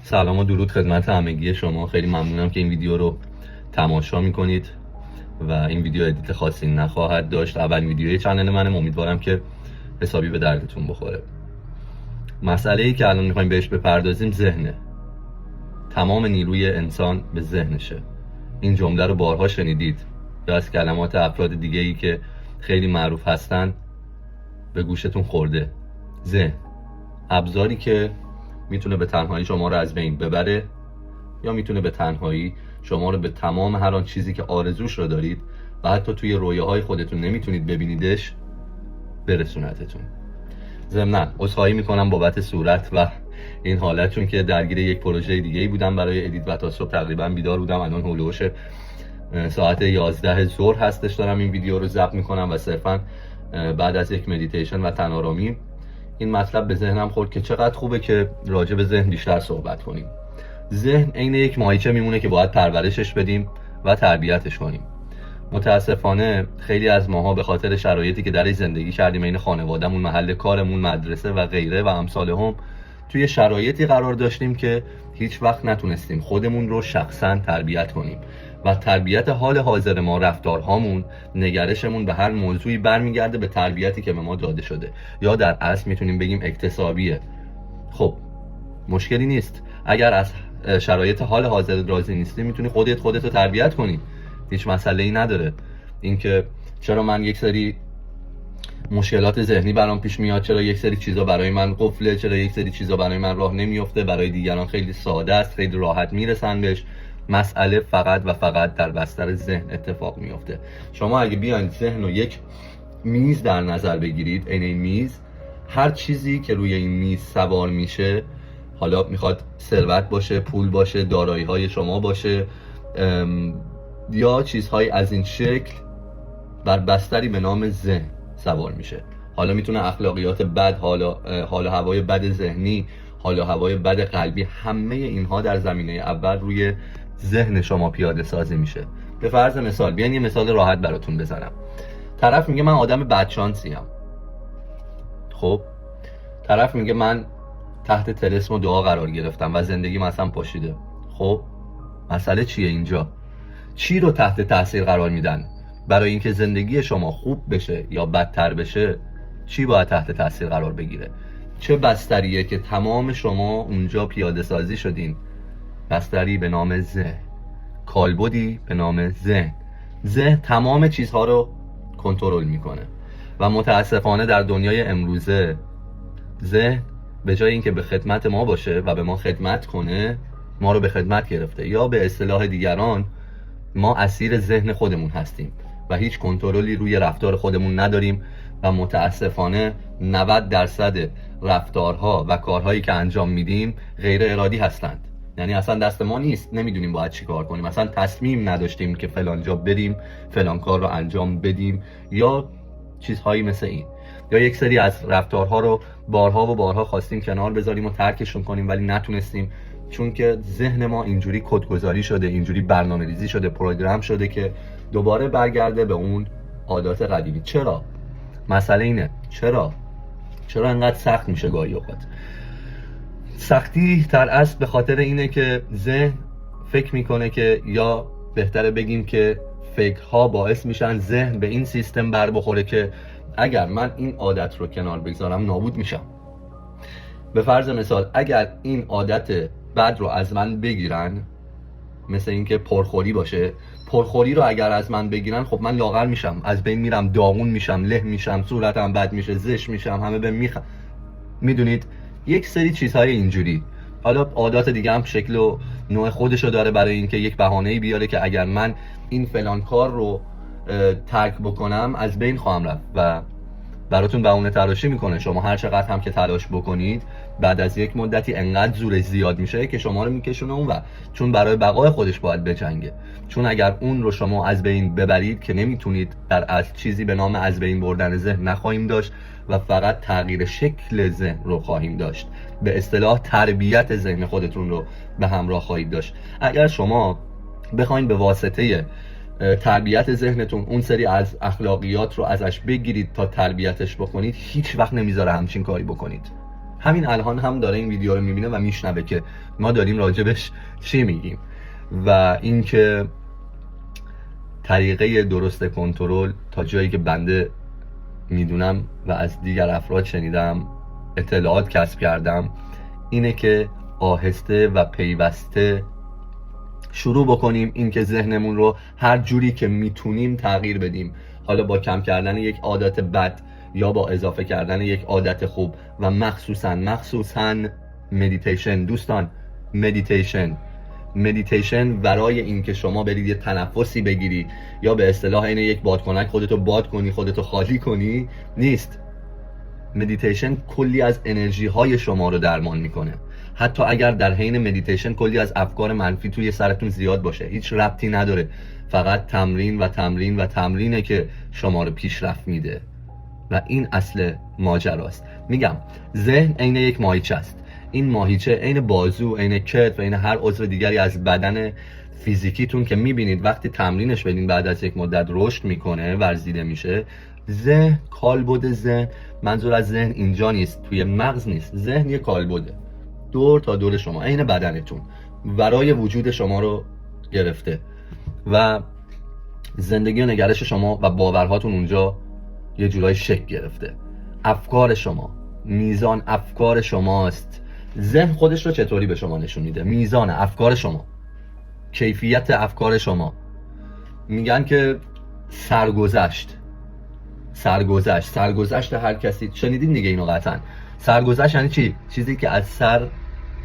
سلام و درود خدمت همگی شما. خیلی ممنونم که این ویدیو رو تماشا میکنید و این ویدیو ادیت خاصی نخواهد داشت. اولین ویدیوی چنل منم، امیدوارم که حسابی به دردتون بخوره. مسئله ای که الان میخوایم بهش بپردازیم ذهنه. تمام نیروی انسان به ذهنشه. این جمله رو بارها شنیدید یا از کلمات افراد دیگه ای که خیلی معروف هستن به گوشتون خورده. ذهن، ابزاری که میتونه به تنهایی شما رو از بین ببره یا میتونه به تنهایی شما رو به تمام هر آن چیزی که آرزوش رو دارید و حتی توی رویاهای خودتون نمیتونید ببینیدش برسونتتون. ضمناً عذرخواهی میکنم بابت صورت و این حالت، چون که درگیر یک پروژه دیگه ای بودم برای ادیت و تا صبح تقریبا بیدار بودم. الان هولوش ساعت 11 ظهر هستش دارم این ویدیو رو ضبط میکنم و صرفاً بعد از یک مدیتیشن و تن‌آرامی این مطلب به ذهنم خورد که چقدر خوبه که راجع به ذهن بیشتر صحبت کنیم. ذهن عین یک ماهیچه میمونه که باید پرورشش بدیم و تربیتش کنیم. متاسفانه خیلی از ماها به خاطر شرایطی که درش زندگی کردیم، این خانوادهمون، محل کارمون، مدرسه و غیره و امثال هم، توی شرایطی قرار داشتیم که هیچ وقت نتونستیم خودمون رو شخصا تربیت کنیم و تربیت حال حاضر ما، رفتارهامون، نگرشمون به هر موضوعی برمیگرده به تربیتی که به ما داده شده یا در اصل میتونیم بگیم اکتسابیه. خب مشکلی نیست، اگر از شرایط حال حاضر راضی نیستی میتونی خودت رو تربیت کنی، هیچ مسئله ای نداره. اینکه چرا من یک سری مشکلات ذهنی برام پیش میاد، چرا یک سری چیزا برای من قفله، چرا یک سری چیزا برای من راه نمیفته، برای دیگران خیلی ساده است، خیلی راحت میرسن بهش. مسئله فقط و فقط در بستر ذهن اتفاق میفته. شما اگه بیاین ذهن رو یک میز در نظر بگیرید، این میز، هر چیزی که روی این میز سوار میشه، حالا میخواد ثروت باشه، پول باشه، دارایی های شما باشه یا چیزهای از این شکل، بر بستری به نام ذهن سوار میشه. حالا میتونه اخلاقیات بد، حال و هوای بد ذهنی، حال و هوای بد قلبی، همه اینها در زمینه اول روی ذهن شما پیاده سازی میشه. به فرض مثال، بیاین یه مثال راحت براتون بزنم. طرف میگه من آدم بدشانسیم. خب طرف میگه من تحت طلسم و دعا قرار گرفتم و زندگی مثلا پاشیده. خب مسئله چیه اینجا؟ چی رو تحت تاثیر قرار میدن؟ برای اینکه زندگی شما خوب بشه یا بدتر بشه، چی باید تحت تاثیر قرار بگیره؟ چه بستریه که تمام شما اونجا پیاده سازی شدین؟ بستری به نام ذهن، کالبدی به نام ذهن. ذهن تمام چیزها رو کنترل میکنه و متاسفانه در دنیای امروزه ذهن به جای اینکه به خدمت ما باشه و به ما خدمت کنه، ما رو به خدمت گرفته، یا به اصطلاح دیگران ما اسیر ذهن خودمون هستیم و هیچ کنترلی روی رفتار خودمون نداریم و متاسفانه 90% رفتارها و کارهایی که انجام میدیم غیر ارادی هستند. یعنی اصلا دست ما نیست، نمیدونیم باید چی کار کنیم، اصلا تصمیم نداشتیم که فلان جا بریم، فلان کار رو انجام بدیم یا چیزهایی مثل این. یا یک سری از رفتارها رو بارها و بارها خواستیم کنار بذاریم و ترکشون کنیم ولی نتونستیم، چون که ذهن ما اینجوری کدگذاری شده، اینجوری برنامه ریزی شده، پروگرام شده که دوباره برگرده به اون عادات قدیمی. چرا؟ مسئله اینه چرا انقدر سخت میشه گاهی اوقات؟ سختی در اصل به خاطر اینه که ذهن فکر میکنه که، یا بهتره بگیم که فکرها باعث میشن ذهن به این سیستم بر بخوره که اگر من این عادت رو کنار بگذارم نابود میشم. به فرض مثال، اگر این عادت بد رو از من بگیرن، مثل اینکه پرخوری باشه، پرخوری رو اگر از من بگیرن، خب من لاغر میشم، از بین میرم، داغون میشم، له میشم، صورتم بد میشه، زشت میشم، همه به میدونید یک سری چیزهای اینجوری. حالا عادات دیگه هم شکل و نوع خودشو داره برای اینکه یک بهانه‌ای بیاره که اگر من این فلان کار رو ترک بکنم از بین خواهم رفت و براتون بهونه تراشی میکنه. شما هر چقدر هم که تلاش بکنید، بعد از یک مدتی انقدر زورش زیاد میشه که شما رو میکشونه اون و چون برای بقای خودش باید بجنگه. چون اگر اون رو شما از بین ببرید که نمیتونید، در از چیزی به نام از بین بردن ذهن نخواهیم داشت و فقط تغییر شکل ذهن رو خواهیم داشت. به اصطلاح تربیت ذهن خودتون رو به همراه خواهید داشت. اگر شما بخواید به واسطه تربیت ذهنتون اون سری از اخلاقیات رو ازش بگیرید تا تربیتش بکنید، هیچ وقت نمیذاره همچین کاری بکنید. همین الان هم داره این ویدیو رو میبینه و میشنوه که ما داریم راجبش چی میگیم. و اینکه طریقه درست کنترل تا جایی که بنده میدونم و از دیگر افراد شنیدم، اطلاعات کسب کردم، اینه که آهسته و پیوسته شروع بکنیم این که ذهنمون رو هر جوری که میتونیم تغییر بدیم، حالا با کم کردن یک عادت بد یا با اضافه کردن یک عادت خوب، و مخصوصاً مدیتیشن. دوستان، مدیتیشن ورای این که شما برید یه تنفسی بگیری یا به اصطلاح اینه یک بادکنک خودتو باد کنی، خودتو خالی کنی، نیست. مدیتیشن کلی از انرژی های شما رو درمان میکنه. حتی اگر در حین مدیتیشن کلی از افکار منفی توی سرتون زیاد باشه، هیچ ربطی نداره، فقط تمرین و تمرین و تمرینه که شما رو پیشرفت میده و این اصل ماجراست. میگم ذهن عین یک ماهیچه است. این ماهیچه عین بازو، عین کتف و عین هر عضو دیگری از بدن فیزیکیتون که میبینید وقتی تمرینش بدین بعد از یک مدت رشد میکنه، ورزیده میشه. ذهن، کالبد ذهن، منظور از ذهن اینجا نیست، توی مغز نیست، ذهن یک کالبده دور تا دور شما، عین بدنتون، ورای وجود شما رو گرفته و زندگی و نگرش شما و باورهاتون اونجا یه جورای شکل گرفته. افکار شما، میزان افکار شماست. ذهن خودش رو چطوری به شما نشون میده؟ میزان افکار شما، کیفیت افکار شما. میگن که سرگذشت هر کسی، شنیدین دیگه اینو قطعا. سرگذشت یعنی چی؟ چیزی که از سر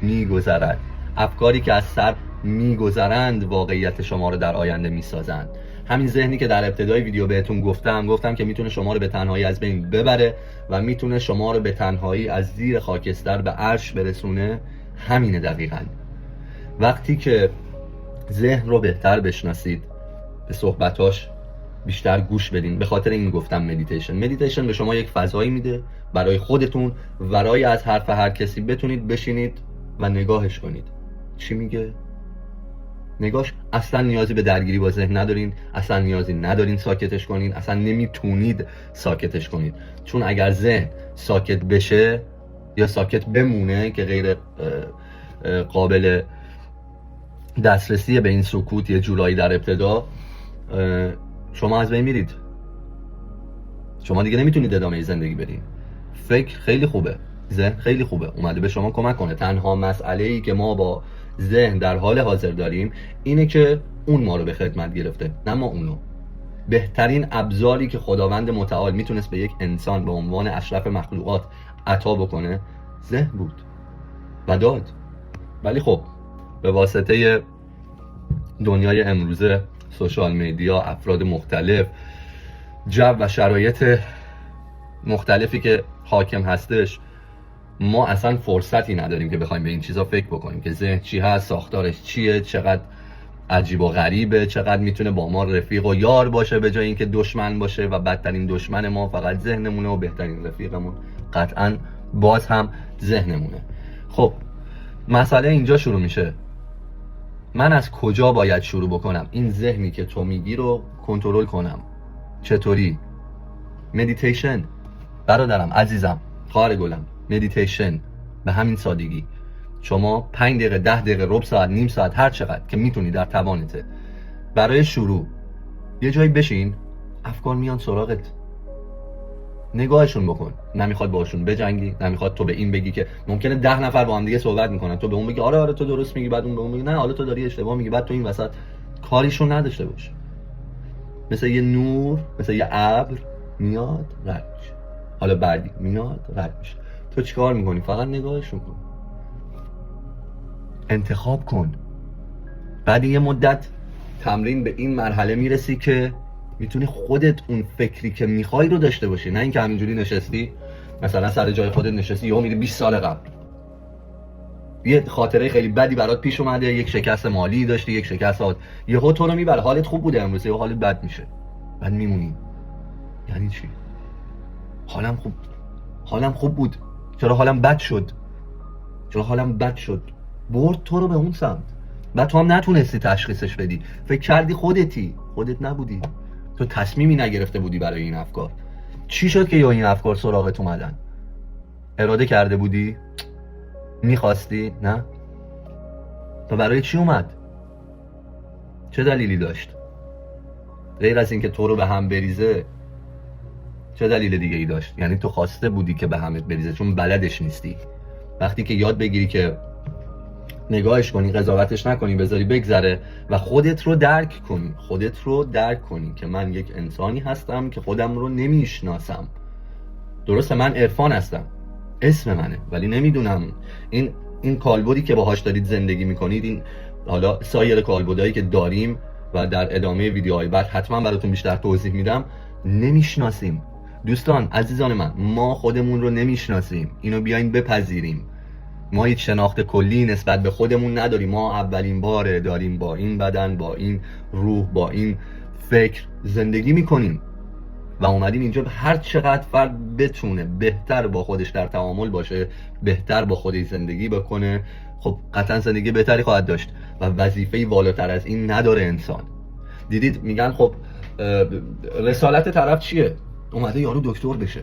میگذرد. افکاری که از سر میگذرند واقعیت شما رو در آینده میسازند. همین ذهنی که در ابتدای ویدیو بهتون گفتم که میتونه شما رو به تنهایی از بین ببره و میتونه شما رو به تنهایی از زیر خاکستر به عرش برسونه، همینه دقیقاً. وقتی که ذهن رو بهتر بشناسید، به صحبتاش بیشتر گوش بدین. به خاطر این گفتم مدیتیشن به شما یک فضایی میده برای خودتون، ورای از حرف هر کسی بتونید بشینید و نگاهش کنید. چی میگه؟ نگاش. اصلا نیازی به درگیری با ذهن ندارین، اصلا نیازی ندارین ساکتش کنین، اصلا نمیتونید ساکتش کنید. چون اگر ذهن ساکت بشه یا ساکت بمونه که غیر قابل دسترسی به این سکوت یه جورایی در ابتدا، شما از بین میرید. شما دیگه نمیتونید ادامه زندگی بدین. فکر خیلی خوبه، ذهن خیلی خوبه، اومده به شما کمک کنه. تنها مسئله‌ای که ما با ذهن در حال حاضر داریم اینه که اون ما رو به خدمت گرفته، نه ما اونو. بهترین ابزاری که خداوند متعال میتونست به یک انسان به عنوان اشرف مخلوقات عطا بکنه ذهن بود و داد. ولی خب به واسطه دنیای امروزه، سوشال میدیا، افراد مختلف، جو و شرایط مختلفی که حاکم هستش، ما اصلا فرصتی نداریم که بخوایم به این چیزا فکر بکنیم که ذهن چی هست، ساختارش چیه، چقدر عجیب و غریبه، چقدر میتونه با ما رفیق و یار باشه به جای اینکه دشمن باشه و بدترین دشمن ما فقط ذهنمونه و بهترین رفیقمون قطعا باز هم ذهنمونه. خب مسئله اینجا شروع میشه. من از کجا باید شروع بکنم این ذهنی که تو میگی رو کنترل کنم؟ چطوری؟ مدیتیشن برادرم، عزیزم، خواهر گلم، مدیتیشن. به همین سادگی. شما 5 دقیقه، 10 دقیقه، ربع ساعت، نیم ساعت، هر چقدر که میتونی در توانته، برای شروع یه جایی بشین. افکار میان سراغت، نگاهشون بکن. نمیخواد باشون بجنگی، نمیخواد تو به این بگی که ممکنه 10 نفر با هم دیگه صحبت میکنن، تو به اون بگی آره تو درست میگی، بعد اون به اون میگه نه حالا تو داری اشتباه میگی، بعد تو این وسط کاریشون نداشته باش. مثل یه نور، مثل یه ابر میاد رد میشه، حالا بعدی میاد رد میشه. تو چیکار میکنی؟ فقط نگاهشون کن، انتخاب کن. بعد یه مدت تمرین به این مرحله میرسی که میتونی خودت اون فکری که میخوای رو داشته باشی، نه اینکه همینجوری نشستی مثلا سر جای خودت نشستی یا میری 20 سال قبل یه خاطره خیلی بدی برات پیش اومده، یک شکست مالی داشتی، یک شکست یهو تو رو میبره، حالت خوب بوده امروز یهو حالت بد میشه، بعد میمونی. یعنی چی؟ حالم خوب بود، چرا حالم بد شد؟ برد تو رو به اون سمت. بعد تو هم نتونستی تشخیصش بدی، فکر کردی خودت نبودی، تو تصمیمی نگرفته بودی برای این افکار. چی شد که یا این افکار سراغت اومدن؟ اراده کرده بودی؟ میخواستی؟ نه؟ تو برای چی اومد؟ چه دلیلی داشت؟ غیر از اینکه تو رو به هم بریزه چه دلیل دیگه ای داشت؟ یعنی تو خواسته بودی که به همت بریزه چون بلدش نیستی. وقتی که یاد بگیری که نگاهش کنی، قضاوتش نکنی، بذاری بگذره و خودت رو درک کنی که من یک انسانی هستم که خودم رو نمیشناسم. درسته من عرفان هستم، اسم منه، ولی نمیدونم این کالبدی که باهاش دارید زندگی میکنید، این حالا سایر کالبدایی که داریم و در ادامه ویدیوهای بعد حتما براتون بیشتر توضیح میدم، نمیشناسیم. دوستان عزیزان من، ما خودمون رو نمیشناسیم. اینو بیاین بپذیریم. ما هیچ شناخت کلی نسبت به خودمون نداریم. ما اولین باره داریم با این بدن، با این روح، با این فکر زندگی میکنیم و اومدیم اینجا هر چقدر فرد بتونه بهتر با خودش در تعامل باشه، بهتر با خودش زندگی بکنه، خب قطعا زندگی بهتری خواهد داشت و وظیفه‌ای بالاتر از این نداره انسان. دیدید میگن خب رسالت طرف چیه؟ اومده یارو دکتر بشه،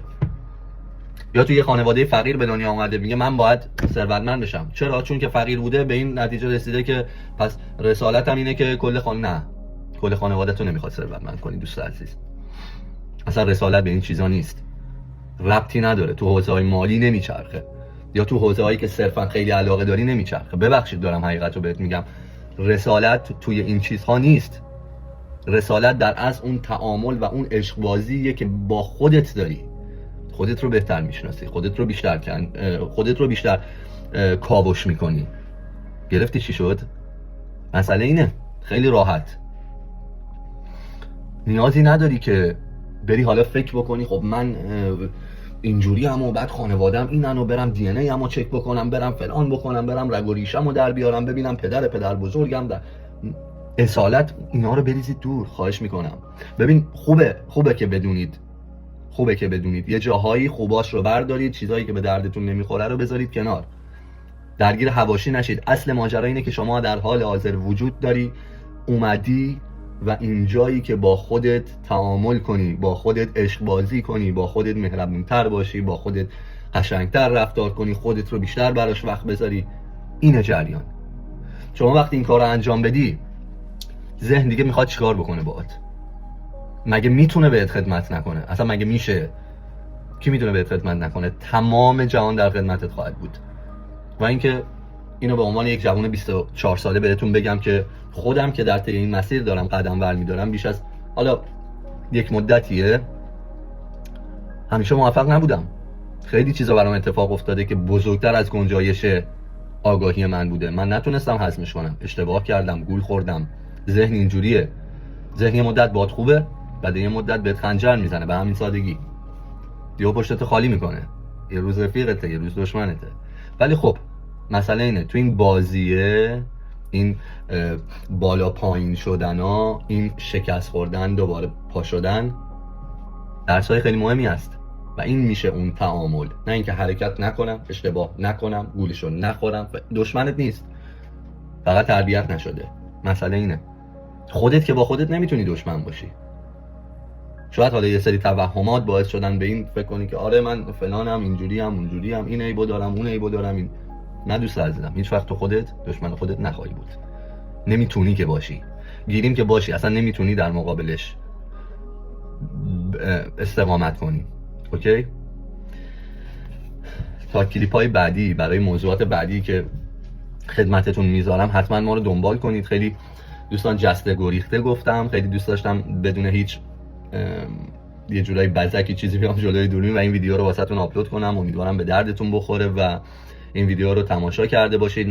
یا توی یه خانواده فقیر به دنیا اومده میگه من باید ثروتمند بشم. چرا؟ چون که فقیر بوده به این نتیجه رسیده که پس رسالتم اینه که کل خانواده تو نمیخواد ثروتمند کنی. دوست عزیز، اصلا رسالت به این چیزا نیست، ربطی نداره. تو حوزه‌های مالی نمیچرخه، یا تو حوزه‌هایی که صرفا خیلی علاقه داری نمیچرخه. ببخشید دارم حقیقت رو بهت میگم، رسالت توی این چیزها نیست. رسالت در اصل اون تعامل و اون عشق بازیه که با خودت داری. خودت رو بهتر میشناسی، خودت رو بیشتر کاوش میکنی. گرفتی چی شد؟ مسئله اینه، خیلی راحت. نیازی نداری که بری حالا فکر بکنی خب من اینجوری هم و بعد خانوادم اینن و برم دی ان ای همو چک بکنم، برم فلان بکنم، برم رگ و ریشمو در بیارم، ببینم پدر بزرگم در اصالت. اینا رو بریزید دور، خواهش میکنم. ببین خوبه که بدونید یه جاهایی خوباش رو بردارید، چیزایی که به دردتون نمیخوره رو بذارید کنار، درگیر حواشی نشید. اصل ماجرا اینه که شما در حال حاضر وجود داری، اومدی و اینجایی که با خودت تعامل کنی، با خودت عشق بازی کنی، با خودت مهربونتر باشی، با خودت قشنگتر رفتار کنی، خودت رو بیشتر براش وقت بذاری. اینه جریان. شما وقتی این کار رو انجام بدی، ذهن دیگه میخواد چیکار بکنه باهات؟ مگه میتونه بهت خدمت نکنه؟ اصلا مگه میشه؟ کی میتونه بهت خدمت نکنه؟ تمام جهان در خدمتت خواهد بود. و اینکه اینو به عنوان یک جوان 24 ساله بهتون بگم که خودم که در طی این مسیر دارم قدم برمی‌دارم، بیش از حالا یک مدتیه همیشه موفق نبودم. خیلی چیزا برام اتفاق افتاده که بزرگتر از گنجایش آگاهی من بوده. من نتونستم هضمش کنم، اشتباه کردم، گول خوردم. ذهن اینجوریه. ذهن یه مدت باد خوبه، بعد یه مدت بهت خنجر میزنه، به همین سادگی. دیو پشتتو خالی میکنه. یه روز رفیقته، یه روز دشمنته. ولی خب مسئله اینه، تو این بازیه، این بالا پایین شدن ها، این شکست خوردن دوباره پا شدن، درسای خیلی مهمی هست و این میشه اون تعامل. نه اینکه حرکت نکنم، اشتباه نکنم، گولشو نخورم. دشمنت نیست، فقط تربیت نشده. مسئله اینه خودت که با خودت نمیتونی دشمن باشی. شاید حالا یه سری توهمات باعث شدن به این فکر کنی که آره من فلانم، اینجوریم، اونجوریم، این عیبو دارم، اون عیبو دارم. این نه دوست عزیزم، هیچ وقت تو خودت دشمن خودت نخواهی بود. نمیتونی که باشی، گیریم که باشی، اصلا نمیتونی در مقابلش استقامت کنی. اوکی؟ تا کلیپ های بعدی برای موضوعات بعدی که خدمتتون میذارم حتما ما رو دنبال کنید. خیلی دوستان جسته گریخته گفتم، خیلی دوست داشتم بدون هیچ یه جورایی بزکی چیزی بیام جلوی دوربین و این ویدیو رو واسهتون آپلود کنم. امیدوارم به دردتون بخوره و این ویدیو رو تماشا کرده باشید.